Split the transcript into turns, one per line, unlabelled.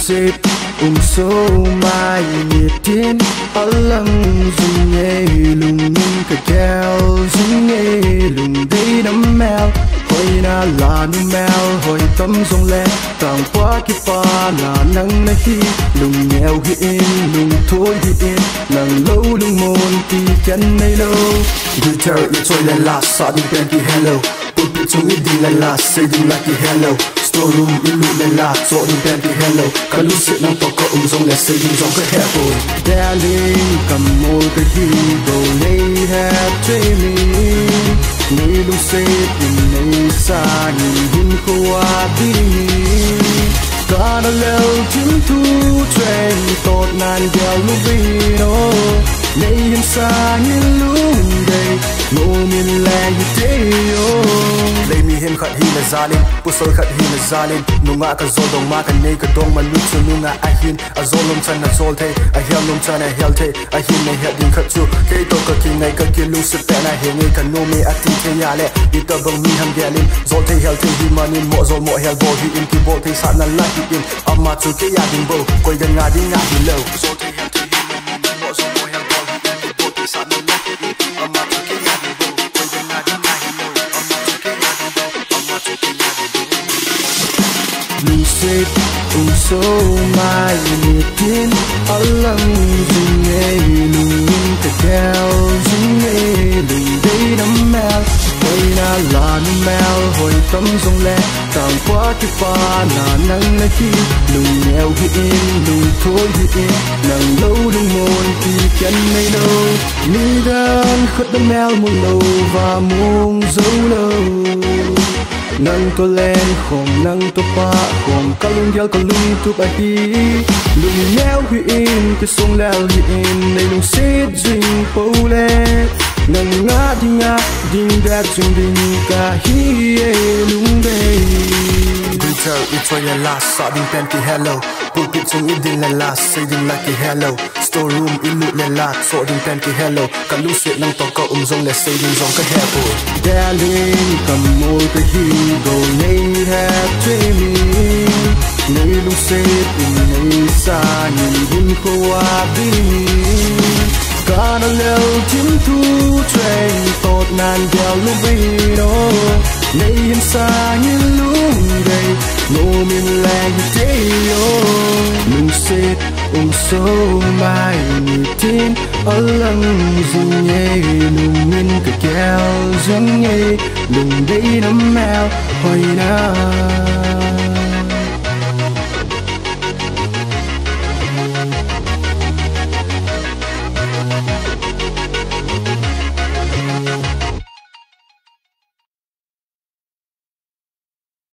xếp số mai nhiệt thiên ở lăng dùng nghe lùng cái keo dùng nghe lùng đây nắm mèo hồi na là nu mèo hồi tấm rong lẹ tàng quá kia pa là nắng na hi lùng nghèo hi lùng thôi hi nắng lâu lùng môn ti chân này lâu guitar it trôi lên là sa đi bên kia hello put chung it đi lên là say đi lại kia hello storeroom ilu lên là chỗ đi bên kia hello cả lúc sit nang to có rong lẹ say đi rong cái hello darling come more cái hi go lay have dreaming người lúc say in sa nhìn hin khoa đi cả nó leo chim thu train tốt nan gieo lúc vino nay hin sa nhìn lúc đây ngô miền lẻ như thế yo đây mi hin khát hi là zalim pusol khát hi là zalim nung ngã cả zol dong ma cả nay cả dong man lúc chu nung ngã a hin a zol lom chan a zol the a hiel lom chan a hiel the a hin nay hiel din khát chu cái to cả king này cả kia lu sứt te na he ngay cả nô me a ti the ya le đi ta bang mi ham gelin zol the hiel the hi manin mo zol mo hiel bo hi in ki bo the sa na la hi in amma chu ke ya din bo koi gan nga di nga hi lo zol the hiel the hi manin mo zol mo hiel bo hi in ki bo the sa na la hi in amma chu ke ya din bo koi gan nga di nga hi lo amma chu ke ya din bo amma chu ke ya din bo lu xếp số mai nhiệt thiên ở lăng dùng nghe lùng cái keo dùng nghe lùng đây nắm mèo hồi na là nắm mèo hồi tấm rong lẹ càng quá cái pha là nắng na khi lùng nghèo hi lùng thôi hi nắng lâu lùng môn thì chân này đâu mi đang khuất đâm mèo một lâu và muông dấu lâu nang to len khom nang to pa khom kalung gel kalung tu ba hi lung neo hi in ke song lal hi in nei lung sit jing po le nang nga ding da chung ding ka hi lung dei guitar it for your last sa ding pen ki hello put it chung it ding la last say ding like hello storeroom ilu le la so ding pen ki hello kalu sit nang to ko zong le say ding zong ka hello darling come more to he go lay have dreaming nay lúc xếp nay xa nhìn hin khoa đi cả nó leo chim thu train tốt nan gieo lúc vino nay hin xa như lúc đây ngô miền lẻ như thế yo lúc xếp số mai nhịp tin ở lăng dùng nghe lùng nguyên cái keo dùng nghe lùng đây nắm mèo hồi nào